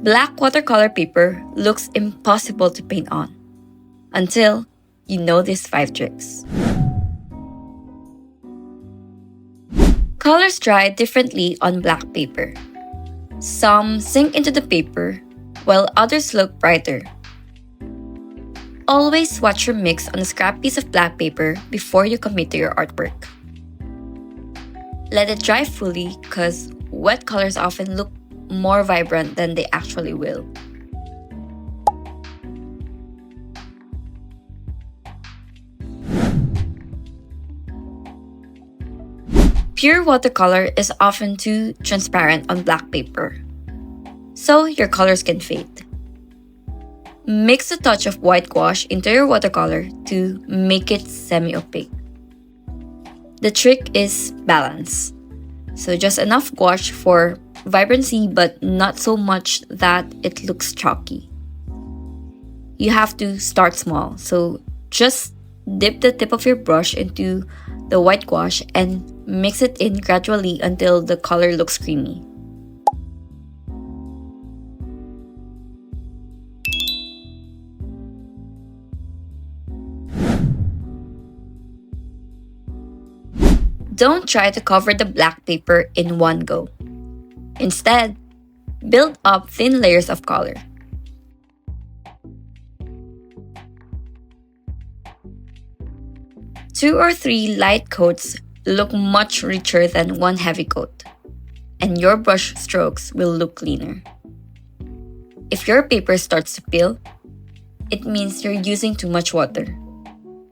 Black watercolor paper looks impossible to paint on until you know these 5 tricks. Colors dry differently on black paper. Some sink into the paper, while others look brighter. Always swatch your mix on a scrap piece of black paper before you commit to your artwork. Let it dry fully because wet colors often look more vibrant than they actually will. Pure watercolor is often too transparent on black paper, so your colors can fade. Mix a touch of white gouache into your watercolor to make it semi-opaque. The trick is balance. So just enough gouache for vibrancy but not so much that it looks chalky. You have to start small, so just dip the tip of your brush into the white gouache and mix it in gradually until the color looks creamy. Don't try to cover the black paper in one go. Instead, build up thin layers of color. Two or three light coats look much richer than one heavy coat, and your brush strokes will look cleaner. If your paper starts to peel, it means you're using too much water.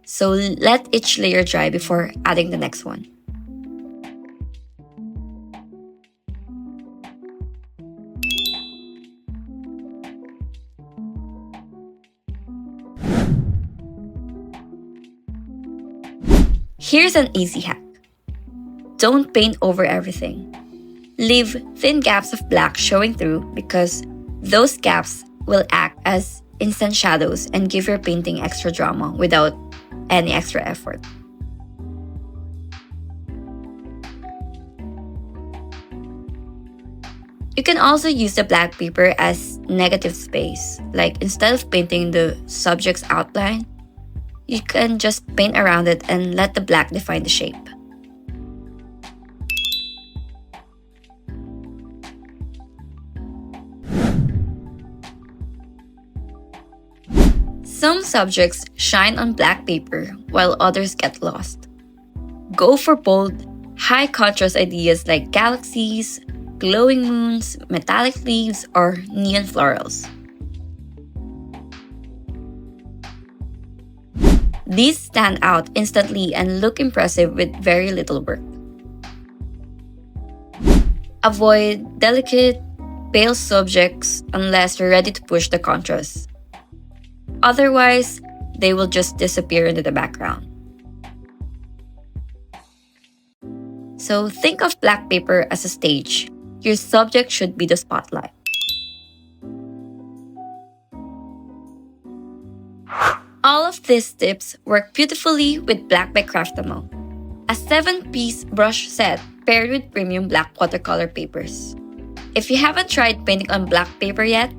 So let each layer dry before adding the next one. Here's an easy hack. Don't paint over everything. Leave thin gaps of black showing through because those gaps will act as instant shadows and give your painting extra drama without any extra effort. You can also use the black paper as negative space. Like instead of painting the subject's outline, you can just paint around it and let the black define the shape. Some subjects shine on black paper while others get lost. Go for bold, high contrast ideas like galaxies, glowing moons, metallic leaves, or neon florals. These stand out instantly and look impressive with very little work. Avoid delicate, pale subjects unless you're ready to push the contrast. Otherwise, they will just disappear into the background. So think of black paper as a stage. Your subject should be the spotlight. All of these tips work beautifully with black by Craftamo, a 7-piece brush set paired with premium black watercolor papers. If you haven't tried painting on black paper yet,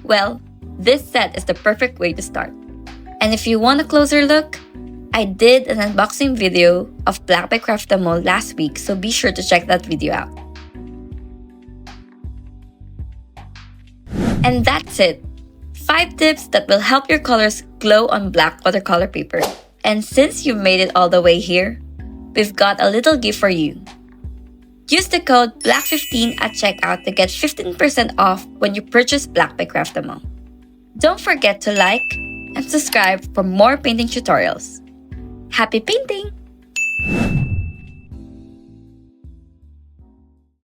well, this set is the perfect way to start. And if you want a closer look, I did an unboxing video of black by Craftamo last week, so be sure to check that video out. And that's it. 5 tips that will help your colors glow on black watercolor paper. And since you've made it all the way here, we've got a little gift for you. Use the code BLACK15 at checkout to get 15% off when you purchase Black by Craftamo. Don't forget to like and subscribe for more painting tutorials. Happy painting!